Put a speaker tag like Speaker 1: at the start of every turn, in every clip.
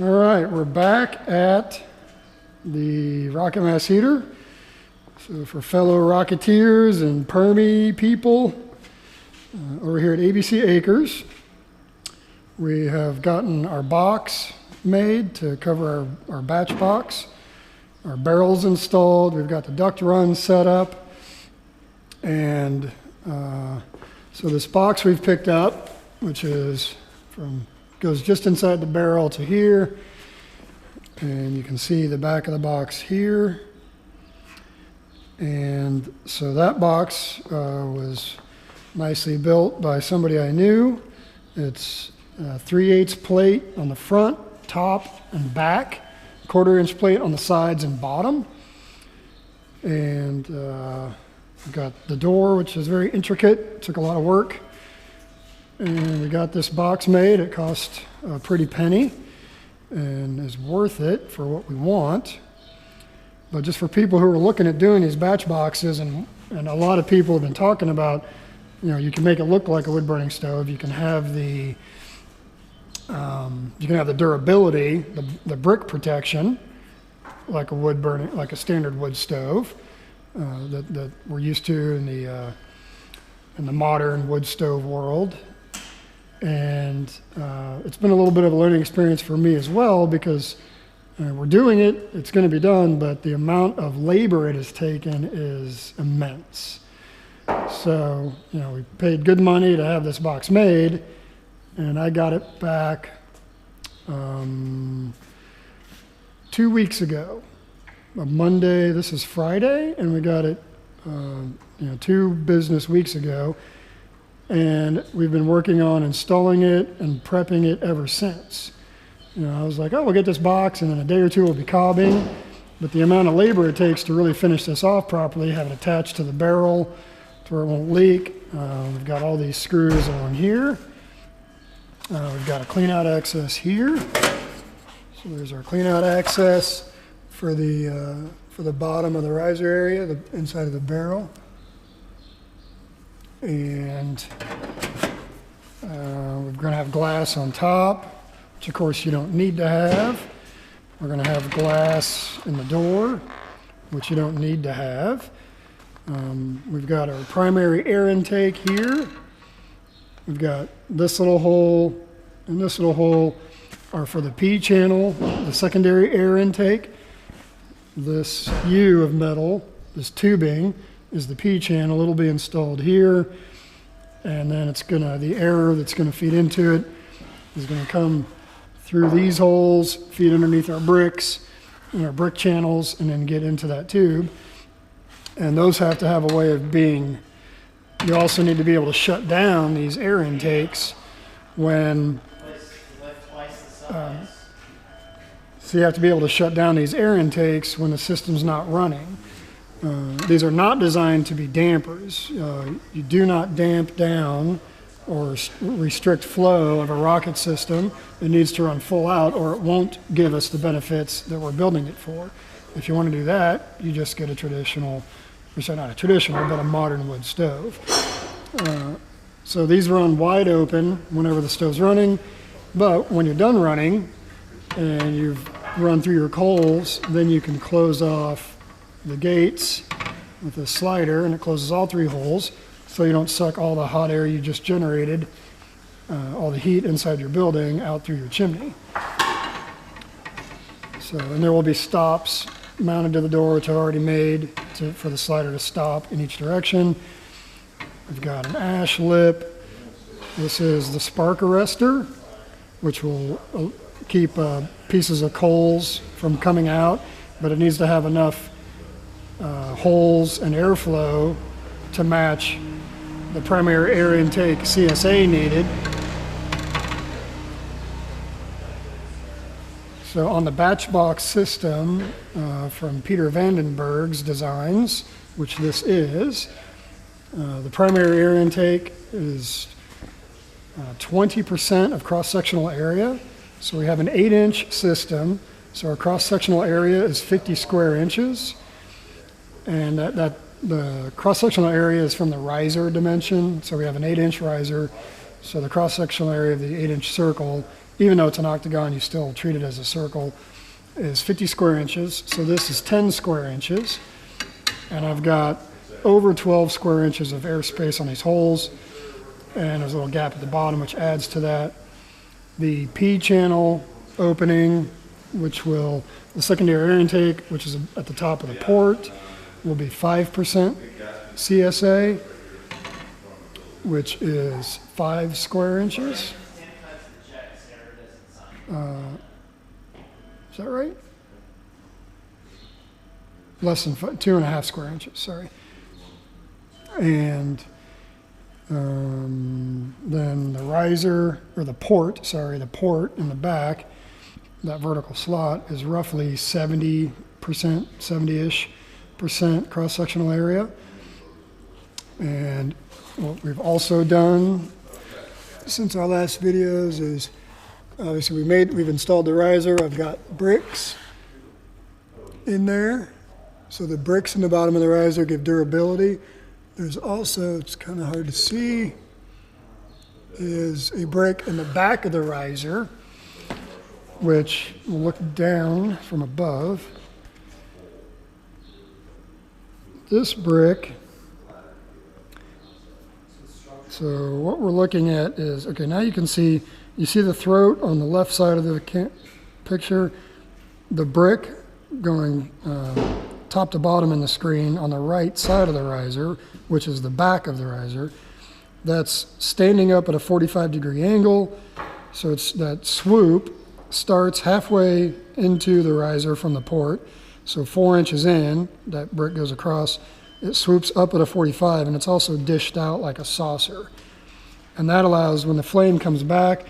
Speaker 1: All right, we're back at the rocket mass heater. So for fellow Rocketeers and Permy people, over here at ABC Acres, we have gotten our box made to cover our batch box. Our barrels installed, we've got the duct run set up, and so this box we've picked up, which is goes just inside the barrel to here, and you can see the back of the box here. And so that box was nicely built by somebody I knew. It's 3/8 plate on the front, top, and back, 1/4-inch plate on the sides and bottom. And we've got the door, which is very intricate, took a lot of work. And we got this box made. It cost a pretty penny and is worth it for what we want. But just for people who are looking at doing these batch boxes, and a lot of people have been talking about, you can make it look like a wood burning stove. You can have the durability, the brick protection, like a standard wood stove that we're used to in the modern wood stove world. And it's been a little bit of a learning experience for me as well, because we're doing it, it's going to be done, but the amount of labor it has taken is immense. So, we paid good money to have this box made, and I got it back 2 weeks ago. A Monday, this is Friday, and we got it 2 business weeks ago. And we've been working on installing it and prepping it ever since. I was like, we'll get this box, and in a day or two we'll be cobbing. But the amount of labor it takes to really finish this off properly, have it attached to the barrel to where it won't leak. We've got all these screws on here. We've got a clean out access here. So there's our clean out access for the bottom of the riser area, the inside of the barrel. And we're going to have glass on top, which of course you don't need to have. We're going to have glass in the door, which you don't need to have. We've got our primary air intake here. We've got this little hole and this little hole are for the P channel, the secondary air intake. This U of metal, this tubing, is the P channel. It'll be installed here, and then the air that's going to feed into it is going to come through these holes, feed underneath our bricks and our brick channels, and then get into that tube. And those have to have a way of being. You also need to be able to shut down these air intakes when. So you have to be able to shut down these air intakes when the system's not running. These are not designed to be dampers. You do not damp down or restrict flow of a rocket system. It needs to run full out, or it won't give us the benefits that we're building it for. If you want to do that, you just get not a traditional, but a modern wood stove. So these run wide open whenever the stove's running, but when you're done running and you've run through your coals, then you can close off the gates with a slider, and it closes all 3 holes, so you don't suck all the hot air you just generated, all the heat inside your building, out through your chimney. So, and there will be stops mounted to the door, which I've already made for the slider to stop in each direction. We've got an ash lip. This is the spark arrestor, which will keep pieces of coals from coming out, but it needs to have enough holes and airflow to match the primary air intake CSA needed. So on the batch box system from Peter Vandenberg's designs, which this is, the primary air intake is 20% of cross-sectional area. So we have an 8-inch system. So our cross-sectional area is 50 square inches. And the cross-sectional area is from the riser dimension. So we have an 8-inch riser. So the cross-sectional area of the 8-inch circle even though it's an octagon, you still treat it as a circle, is 50 square inches. So this is 10 square inches. And I've got over 12 square inches of airspace on these holes. And there's a little gap at the bottom, which adds to that. The P channel opening, which will, the secondary air intake, which is at the top of the port, will be 5% CSA, which is 5 square inches. Is that right? Less than 2.5 square inches, sorry. And then the riser, or the port, sorry, the port in the back, that vertical slot is roughly 70%, 70-ish % cross-sectional area. And what we've also done since our last videos is, obviously we've installed the riser. I've got bricks in there. So the bricks in the bottom of the riser give durability. There's also, it's kind of hard to see, is a brick in the back of the riser, which will look down from above. This brick, so what we're looking at is, okay, now you can see, you see the throat on the left side of the picture, the brick going top to bottom in the screen on the right side of the riser, which is the back of the riser. That's standing up at a 45-degree angle. So it's that swoop starts halfway into the riser from the port. So 4 inches in, that brick goes across. It swoops up at a 45, and it's also dished out like a saucer. And that allows, when the flame comes back,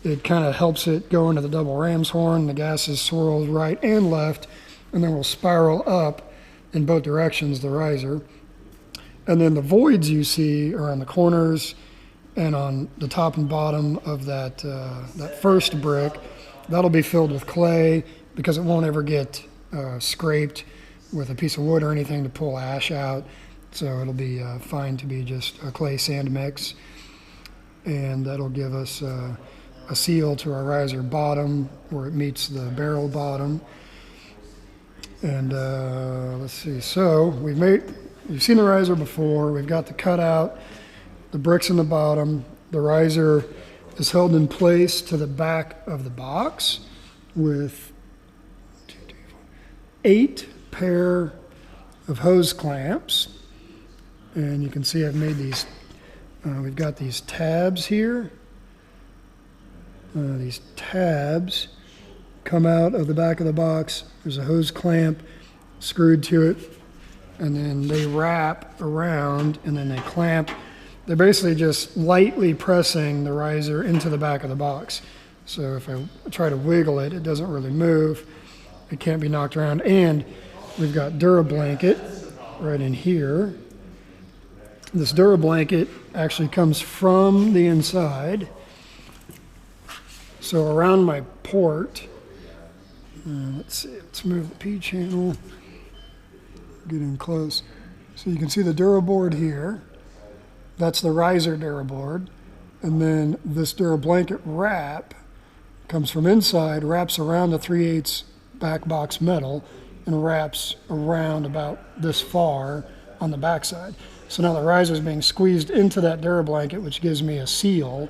Speaker 1: it kind of helps it go into the double ram's horn. The gases swirl right and left, and then will spiral up in both directions, the riser. And then the voids you see are on the corners and on the top and bottom of that, that first brick. That'll be filled with clay because it won't ever get scraped with a piece of wood or anything to pull ash out. So it'll be fine to be just a clay sand mix. And that'll give us a seal to our riser bottom where it meets the barrel bottom. And let's see, so you've seen the riser before. We've got the cutout, the bricks in the bottom. The riser is held in place to the back of the box with 8 pair of hose clamps. And you can see I've made these, we've got these tabs here. These tabs come out of the back of the box. There's a hose clamp screwed to it, and then they wrap around and then they clamp. They're basically just lightly pressing the riser into the back of the box. So if I try to wiggle it, it doesn't really move. It can't be knocked around. And we've got DuraBlanket right in here. This DuraBlanket actually comes from the inside. So around my port, let's see, let's move the P channel, get in close. So you can see the DuraBoard here. That's the riser DuraBoard. And then this DuraBlanket wrap comes from inside, wraps around the 3/8 back box metal, and wraps around about this far on the backside. So now the riser is being squeezed into that DuraBlanket, which gives me a seal,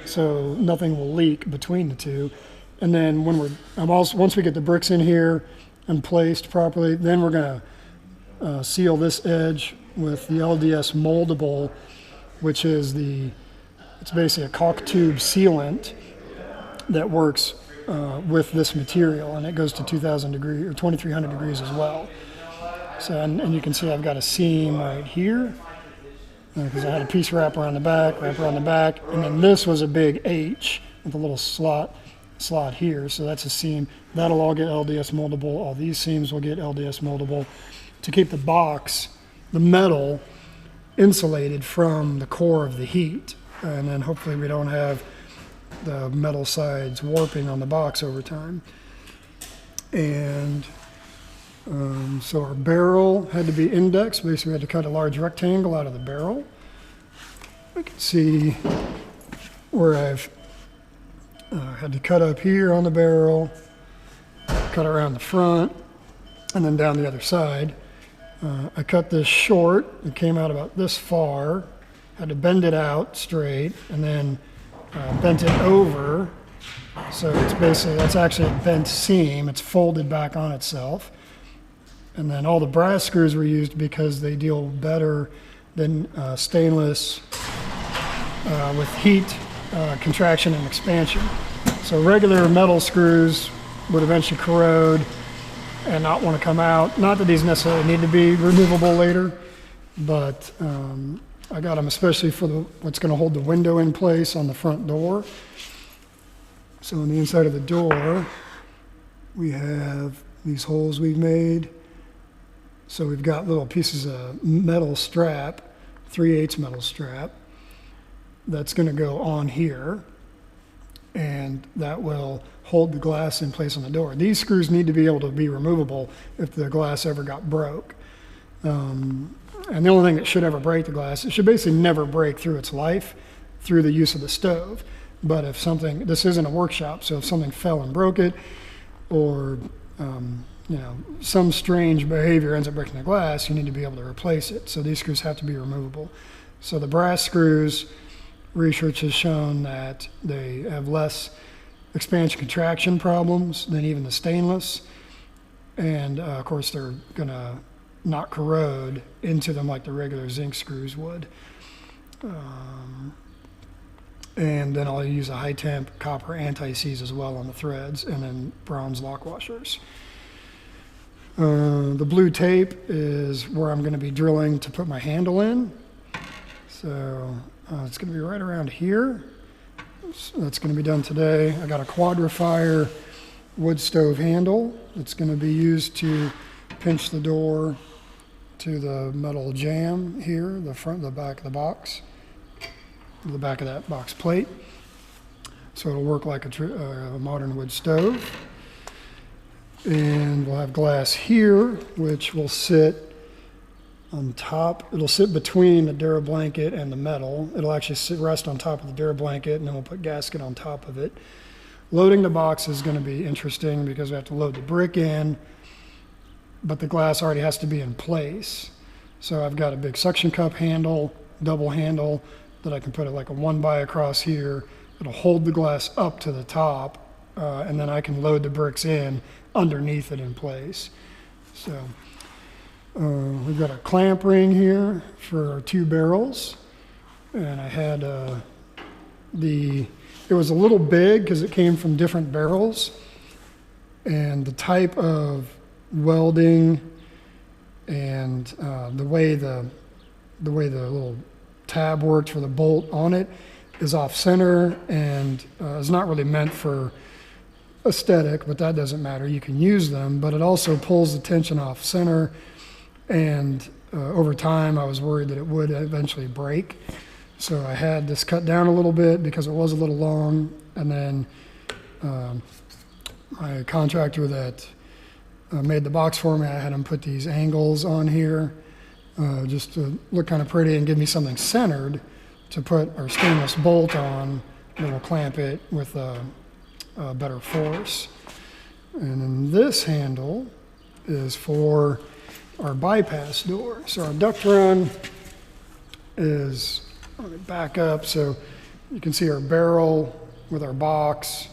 Speaker 1: so nothing will leak between the two. And then when once we get the bricks in here and placed properly, then we're gonna seal this edge with the LDS moldable, which is it's basically a caulk tube sealant that works with this material, and it goes to 2,000 degrees or 2,300 degrees as well. So, and you can see I've got a seam right here because I had a piece wrap around the back, and then this was a big H with a little slot here, so that's a seam. That'll all get LDS moldable. All these seams will get LDS moldable to keep the box, the metal, insulated from the core of the heat. And then hopefully we don't have the metal sides warping on the box over time. And so our barrel had to be indexed. Basically we had to cut a large rectangle out of the barrel. You can see where I've Had to cut up here on the barrel, cut around the front, and then down the other side. I cut this short. It came out about this far. Had to bend it out straight, and then bent it over. So it's basically, that's actually a bent seam. It's folded back on itself. And then all the brass screws were used because they deal better than stainless with heat, contraction, and expansion. So regular metal screws would eventually corrode and not want to come out. Not that these necessarily need to be removable later, but I got them especially for what's going to hold the window in place on the front door. So on the inside of the door, we have these holes we've made. So we've got little pieces of metal strap, 3/8 metal strap, that's going to go on here, and that will hold the glass in place on the door. These screws need to be able to be removable if the glass ever got broke. And the only thing that should ever break the glass, it should basically never break through its life through the use of the stove. But if something, this isn't a workshop, so if something fell and broke it, or some strange behavior ends up breaking the glass, you need to be able to replace it. So these screws have to be removable. So the brass screws, research has shown that they have less expansion contraction problems than even the stainless. And of course, they're going to not corrode into them like the regular zinc screws would. And then I'll use a high temp copper anti-seize as well on the threads, and then bronze lock washers. The blue tape is where I'm going to be drilling to put my handle in. So it's going to be right around here. So that's going to be done today. I got a quadrifire wood stove handle that's going to be used to pinch the door to the metal jamb here, the front, the back of the box, the back of that box plate. So it'll work like a modern wood stove. And we'll have glass here, which will sit on top. It'll sit between the Dura blanket and the metal. It'll actually rest on top of the Dura blanket, and then we'll put gasket on top of it. Loading the box is going to be interesting because we have to load the brick in, but the glass already has to be in place. So I've got a big suction cup handle, double handle, that I can put it like a 1x across here. It'll hold the glass up to the top, and then I can load the bricks in underneath it in place. So we've got a clamp ring here for our 2 barrels, and I had it was a little big because it came from different barrels, and the type of welding and the way the little tab works for the bolt on it is off center, and is not really meant for aesthetic, but that doesn't matter. You can use them, but it also pulls the tension off center, and over time I was worried that it would eventually break. So I had this cut down a little bit because it was a little long, and then my contractor that made the box for me, I had him put these angles on here just to look kind of pretty and give me something centered to put our stainless bolt on that will clamp it with a better force. And then this handle is for our bypass door. So our duct run is, let me back up so you can see our barrel with our box,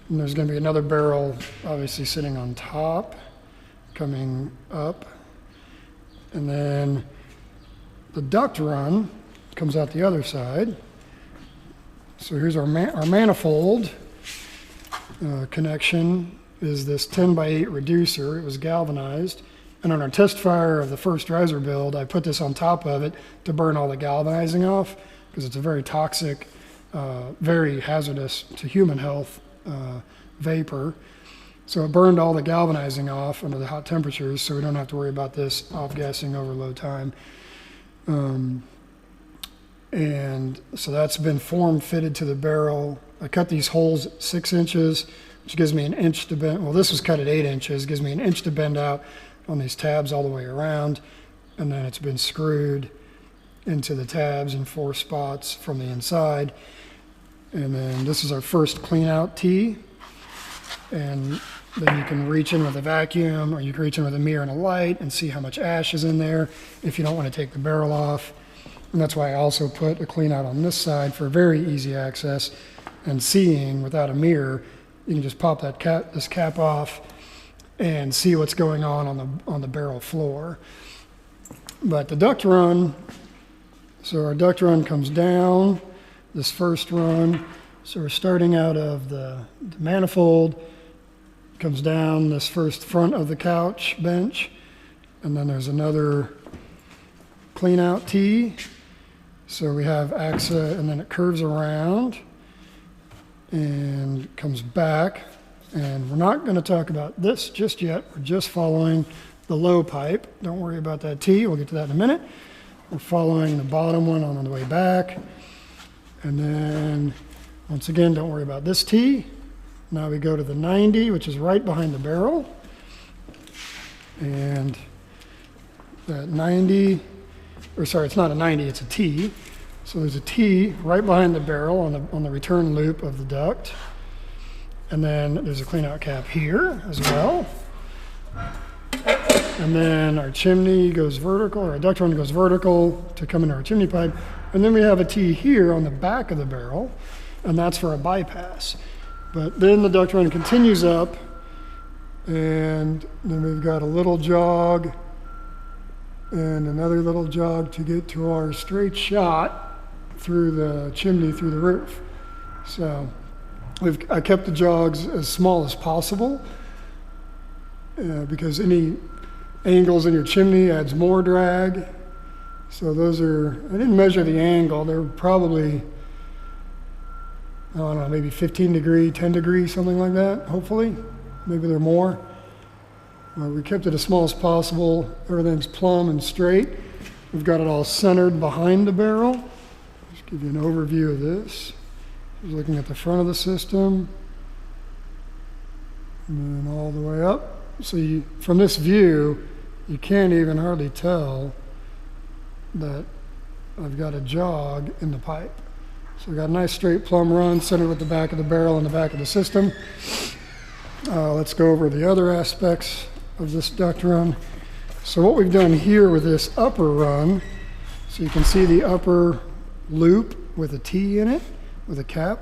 Speaker 1: and there's going to be another barrel obviously sitting on top coming up, and then the duct run comes out the other side. So here's our manifold connection is this 10x8 reducer. It was galvanized, and on our test fire of the first riser build, I put this on top of it to burn all the galvanizing off because it's a very toxic, very hazardous to human health vapor. So it burned all the galvanizing off under the hot temperatures, so we don't have to worry about this off-gassing over low time. And so that's been form fitted to the barrel. I cut these holes at 6 inches, which gives me an inch to bend. Well, this was cut at 8 inches, gives me an inch to bend out on these tabs all the way around. And then it's been screwed into the tabs in 4 spots from the inside. And then this is our first clean out tee. And then you can reach in with a vacuum, or you can reach in with a mirror and a light and see how much ash is in there if you don't want to take the barrel off. And that's why I also put a clean out on this side for very easy access and seeing without a mirror. You can just pop that this cap off and see what's going on the barrel floor. But the duct run, so our duct run comes down, this first run. So we're starting out of the manifold, comes down this first front of the couch bench, and then there's another clean out tee. So we have AXA, and then it curves around and comes back. And we're not going to talk about this just yet. We're just following the low pipe. Don't worry about that tee. We'll get to that in a minute. We're following the bottom one on the way back. And then, once again, don't worry about this tee. Now we go to the 90, which is right behind the barrel. And that 90, or sorry, it's not a 90, it's a tee. So there's a tee right behind the barrel on the return loop of the duct. And then there's a clean out cap here as well. And then our chimney goes vertical, or our duct run goes vertical to come into our chimney pipe. And then we have a tee here on the back of the barrel, and that's for a bypass. But then the duct run continues up, and then we've got a little jog and another little jog to get to our straight shot through the chimney, through the roof. So I kept the jogs as small as possible because any angles in your chimney adds more drag. So those are, I didn't measure the angle, they're probably, I don't know, maybe 15 degree, 10 degree, something like that, hopefully. Maybe they're more. We kept it as small as possible. Everything's plumb and straight. We've got it all centered behind the barrel. Just give you an overview of this. Just looking at the front of the system. And then all the way up. So from this view, you can't even hardly tell that I've got a jog in the pipe. So we've got a nice straight plumb run centered with the back of the barrel and the back of the system. Let's go over the other aspects of this duct run. So what we've done here with this upper run, so you can see the upper loop with a T in it, with a cap.